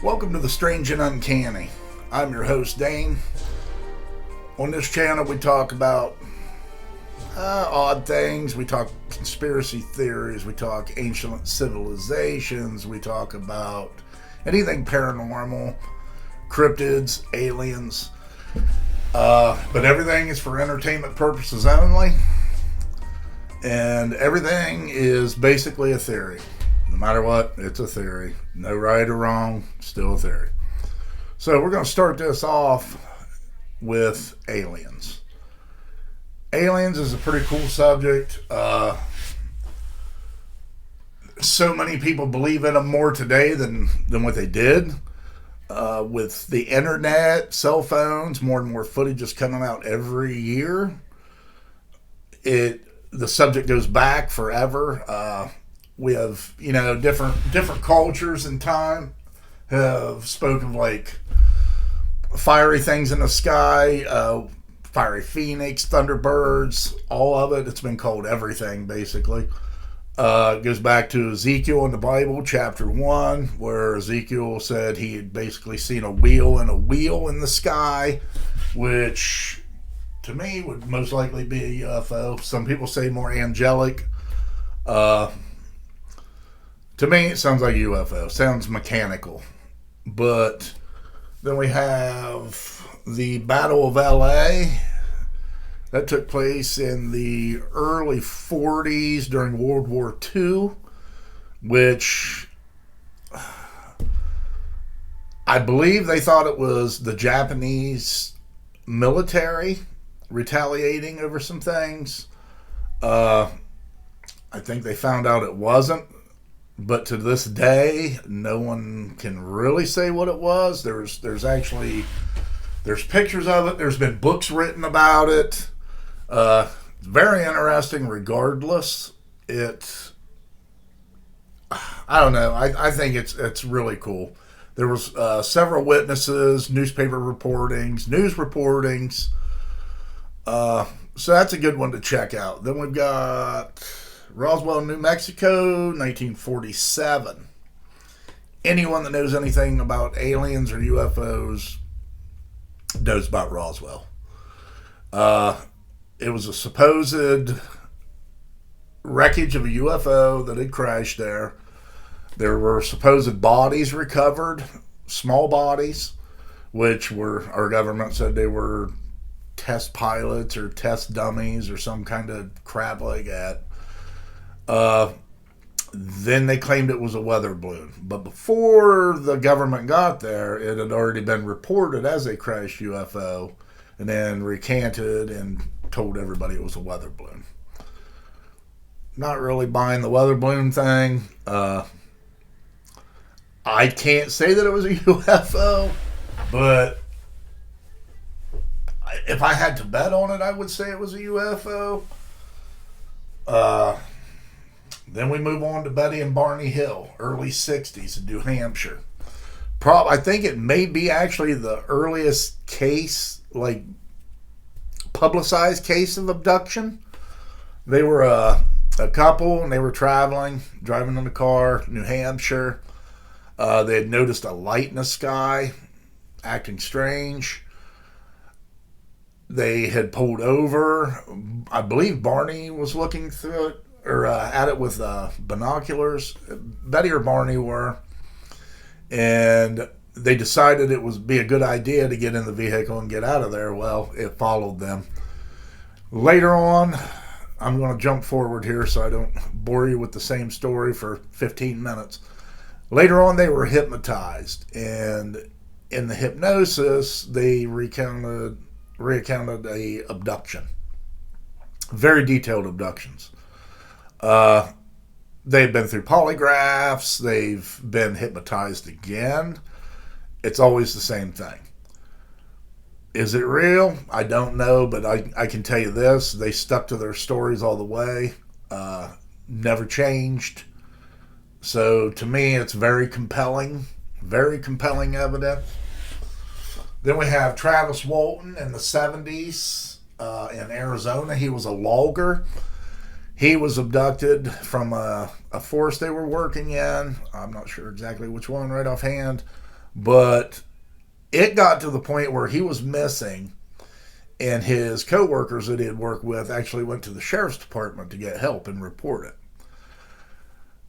Welcome to the Strange and Uncanny. I'm your host, Dane. On this channel, we talk about odd things. We talk conspiracy theories. We talk ancient civilizations. We talk about anything paranormal, cryptids, aliens. But everything is for entertainment purposes only. And everything is basically a theory. No matter what, it's a theory. No right or wrong, still a theory. So we're going to start this off with aliens. Aliens is a pretty cool subject. So many people believe in them more today than what they did. With the internet, cell phones, more and more footage is coming out every year. The subject goes back forever. We have, different cultures in time have spoken of like fiery things in the sky, fiery phoenix, thunderbirds, all of it. It's been called everything, basically. It goes back to Ezekiel in the Bible, chapter 1, where Ezekiel said he had basically seen a wheel in the sky, which to me would most likely be a UFO. Some people say more angelic. To me, it sounds like a UFO. Sounds mechanical. But then we have the Battle of LA. That took place in the early 40s during World War II, which I believe they thought it was the Japanese military retaliating over some things. I think they found out it wasn't. But to this day, no one can really say what it was. There's pictures of it. There's been books written about it. Very interesting regardless. I don't know. I think it's really cool. There was several witnesses, newspaper reportings, news reportings. So that's a good one to check out. Then we've got Roswell, New Mexico, 1947. Anyone that knows anything about aliens or UFOs knows about Roswell. It was a supposed wreckage of a UFO that had crashed there. There were supposed bodies recovered, small bodies, which our government said they were test pilots or test dummies or some kind of crap like that. Then they claimed it was a weather balloon. But before the government got there, it had already been reported as a crashed UFO and then recanted and told everybody it was a weather balloon. Not really buying the weather balloon thing. I can't say that it was a UFO, but if I had to bet on it, I would say it was a UFO. Then we move on to Betty and Barney Hill, early 60s in New Hampshire. I think it may be actually the earliest case, like publicized case of abduction. They were a couple and they were driving in a car, New Hampshire. They had noticed a light in the sky, acting strange. They had pulled over. I believe Barney was looking through it or at it with binoculars. Betty or Barney were. And they decided it would be a good idea to get in the vehicle and get out of there. Well, it followed them. Later on, I'm going to jump forward here so I don't bore you with the same story for 15 minutes. Later on, they were hypnotized. And in the hypnosis, they recounted a abduction. Very detailed abductions. They've been through polygraphs. They've been hypnotized again. It's always the same thing. Is it real? I don't know, but I can tell you this. They stuck to their stories all the way. Never changed. So to me, it's very compelling evidence. Then we have Travis Walton in the 70s in Arizona. He was a logger. He was abducted from a forest they were working in. I'm not sure exactly which one right offhand. But it got to the point where he was missing, and his coworkers that he had worked with actually went to the sheriff's department to get help and report it.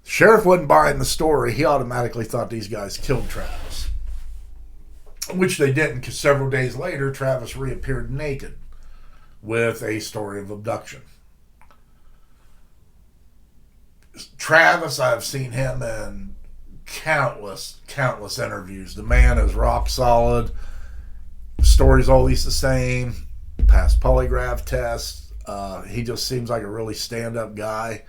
Sheriff wasn't buying the story. He automatically thought these guys killed Travis, which they didn't, because several days later, Travis reappeared naked with a story of abduction. Travis, I've seen him in countless interviews. The man is rock solid. Story's always the same. Passed polygraph tests. He just seems like a really stand-up guy.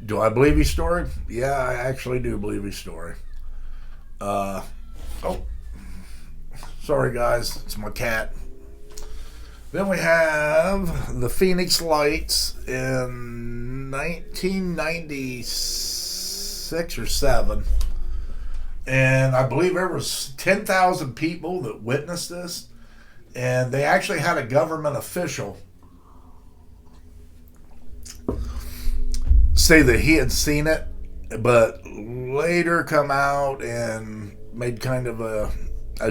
Do I believe his story? Yeah, I actually do believe his story. Oh, sorry guys, it's my cat. Then we have the Phoenix Lights in 1996 or 7. And I believe there was 10,000 people that witnessed this. And they actually had a government official say that he had seen it, but later come out and made kind of a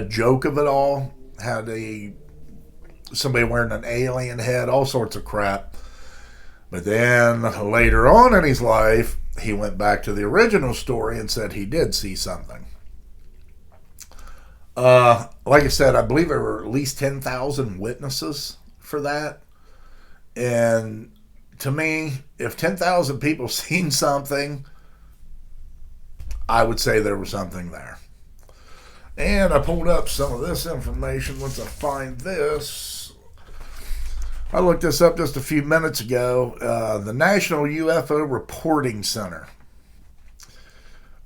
joke of it all. Had somebody wearing an alien head, all sorts of crap. But then later on in his life, he went back to the original story and said he did see something. Like I said, I believe there were at least 10,000 witnesses for that. And to me, if 10,000 people seen something, I would say there was something there. And I pulled up some of this information. Once I find this, I looked this up just a few minutes ago. The National UFO Reporting Center.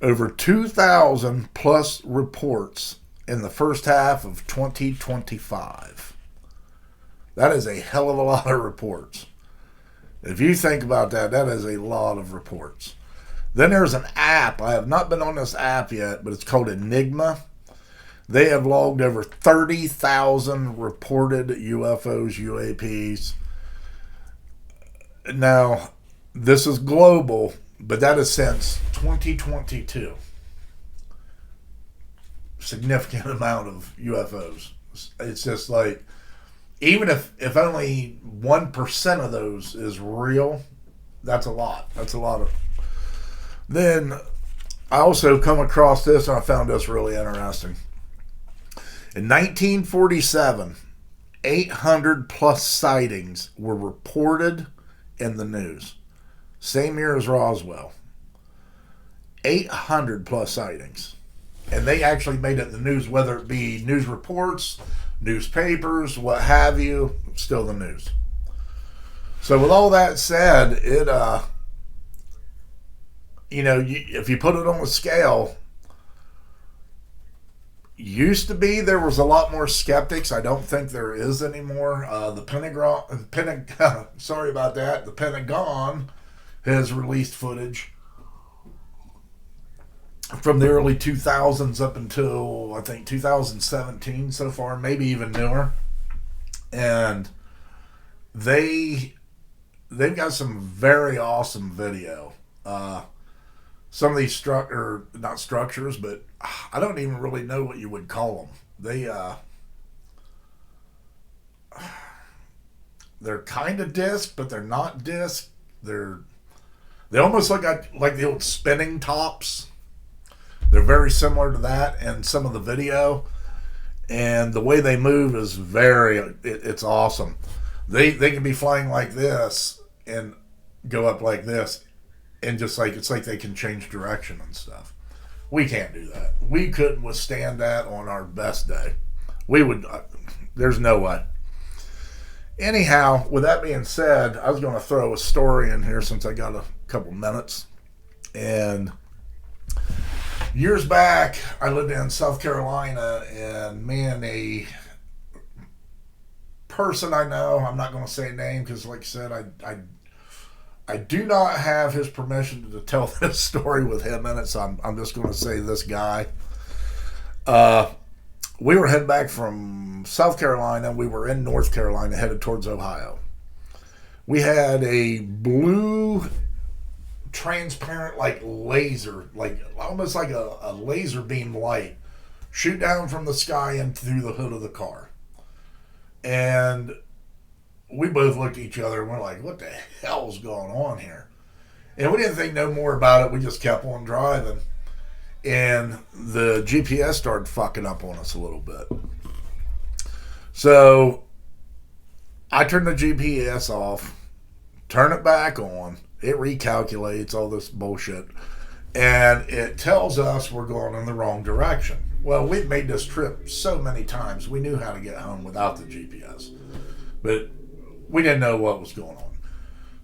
Over 2,000 plus reports in the first half of 2025. That is a hell of a lot of reports. If you think about that, that is a lot of reports. Then there's an app. I have not been on this app yet, but it's called Enigma. They have logged over 30,000 reported UFOs, UAPs. Now, this is global, but that is since 2022. Significant amount of UFOs. It's just like, even if only 1% of those is real, that's a lot. That's a lot of. Then I also come across this, and I found this really interesting. In 1947, 800 plus sightings were reported in the news. Same year as Roswell. 800 plus sightings. And they actually made it in the news, whether it be news reports, newspapers, what have you, still the news. So with all that said, it, if you put it on a scale, used to be there was a lot more skeptics. I don't think there is anymore. The Pentagon has released footage from the early 2000s up until, I think, 2017 so far, maybe even newer. And they've got some very awesome video. Some of these not structures, but I don't even really know what you would call them. They're kind of disc, but they're not disc. They almost look like the old spinning tops. They're very similar to that in some of the video, and the way they move is it's awesome. They can be flying like this and go up like this, and just like it's like they can change direction and stuff. We can't do that. We couldn't withstand that on our best day. We would. There's no way. Anyhow, with that being said, I was going to throw a story in here since I got a couple minutes. And years back, I lived in South Carolina, and me and a person I know, I'm not going to say a name because, like I said, I do not have his permission to tell this story with him in it, so I'm just going to say this guy. We were heading back from South Carolina. We were in North Carolina, headed towards Ohio. We had a blue transparent, like laser, like almost like a laser beam light, shoot down from the sky and through the hood of the car. And we both looked at each other and we're like, what the hell's going on here? And we didn't think no more about it. We just kept on driving. And the GPS started fucking up on us a little bit. So I turned the GPS off, turn it back on. It recalculates all this bullshit. And it tells us we're going in the wrong direction. Well, we've made this trip so many times, we knew how to get home without the GPS. But we didn't know what was going on.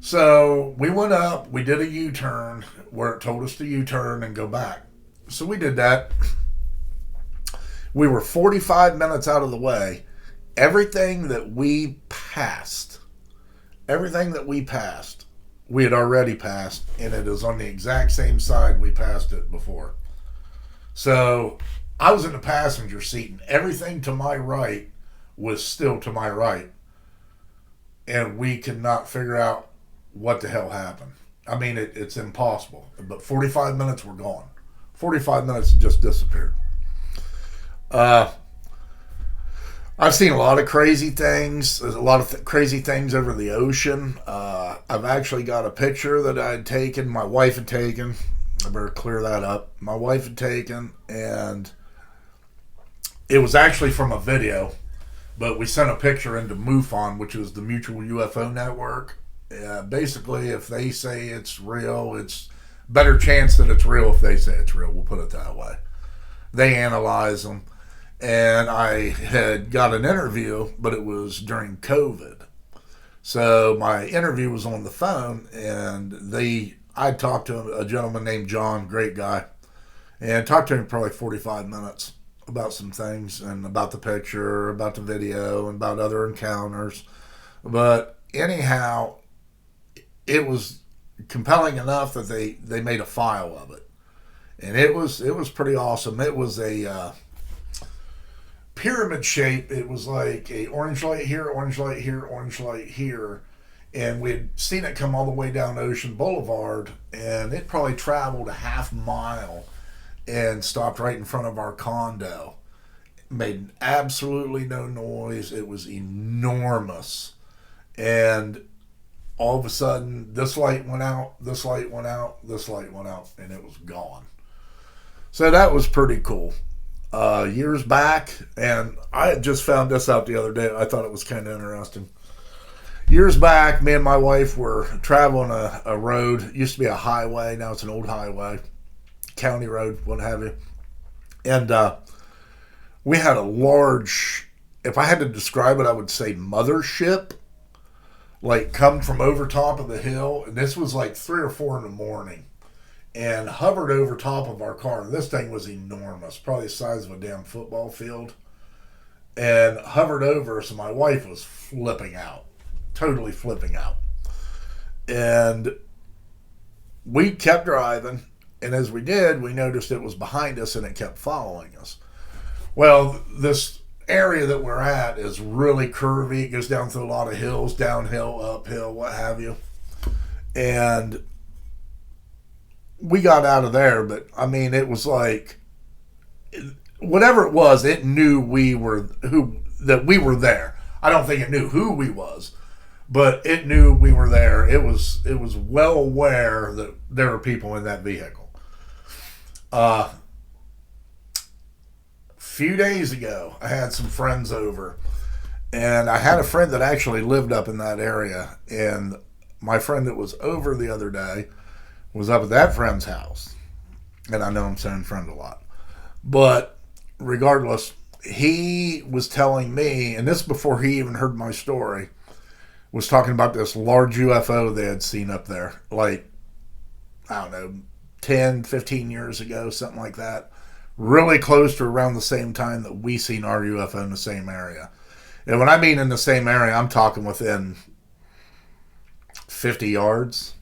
So we went up, we did a U-turn where it told us to U-turn and go back. So we did that. We were 45 minutes out of the way. Everything that we passed, we had already passed, and it is on the exact same side we passed it before. So I was in the passenger seat, and everything to my right was still to my right. And we could not figure out what the hell happened. I mean, it's impossible. But 45 minutes were gone. 45 minutes just disappeared. I've seen a lot of crazy things. There's a lot of crazy things over the ocean. I've actually got a picture that I had taken, my wife had taken. I better clear that up. My wife had taken, and it was actually from a video, but we sent a picture into MUFON, which is the Mutual UFO Network. Basically, if they say it's real, it's better chance that it's real if they say it's real. We'll put it that way. They analyze them. And I had got an interview, but it was during COVID. So my interview was on the phone, and I talked to a gentleman named John, great guy, and talked to him for probably 45 minutes about some things, and about the picture, about the video, and about other encounters. But anyhow, it was compelling enough that they made a file of it. And it was pretty awesome. It was a pyramid shape. It was like a orange light here, orange light here, orange light here. And we'd seen it come all the way down Ocean Boulevard, and it probably traveled a half mile and stopped right in front of our condo. Made absolutely no noise. It was enormous. And all of a sudden, this light went out, this light went out, this light went out, and it was gone. So that was pretty cool. Years back, and I had just found this out the other day. I thought it was kind of interesting. Years back, me and my wife were traveling a road. It used to be a highway. Now it's an old highway. County road, what have you. And we had a large, if I had to describe it, I would say mothership. Like come from over top of the hill. And this was like 3 or 4 in the morning. And hovered over top of our car. This thing was enormous, probably the size of a damn football field. And hovered over, so my wife was flipping out. Totally flipping out. And we kept driving, and as we did, we noticed it was behind us and it kept following us. Well, this area that we're at is really curvy. It goes down through a lot of hills, downhill, uphill, what have you. And we got out of there, but I mean, it was like, whatever it was, it knew we were there. I don't think it knew who we was, but it knew we were there. It was well aware that there were people in that vehicle. Few days ago, I had some friends over, and I had a friend that actually lived up in that area, and my friend that was over the other day was up at that friend's house. And I know I'm saying friend a lot. But regardless, he was telling me, and this before he even heard my story, was talking about this large UFO they had seen up there. Like, I don't know, 10, 15 years ago, something like that. Really close to around the same time that we seen our UFO in the same area. And when I mean in the same area, I'm talking within 50 yards.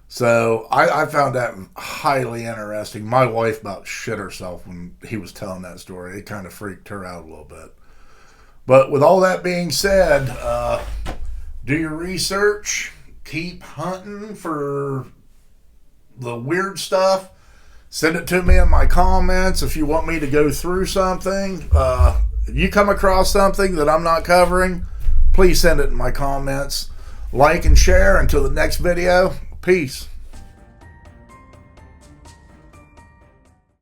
So I found that highly interesting. My wife about shit herself when he was telling that story. It kind of freaked her out a little bit. But with all that being said, do your research. Keep hunting for the weird stuff, send it to me in my comments. If you want me to go through something, if you come across something that I'm not covering, please send it in my comments. Like and share. Until the next video, peace.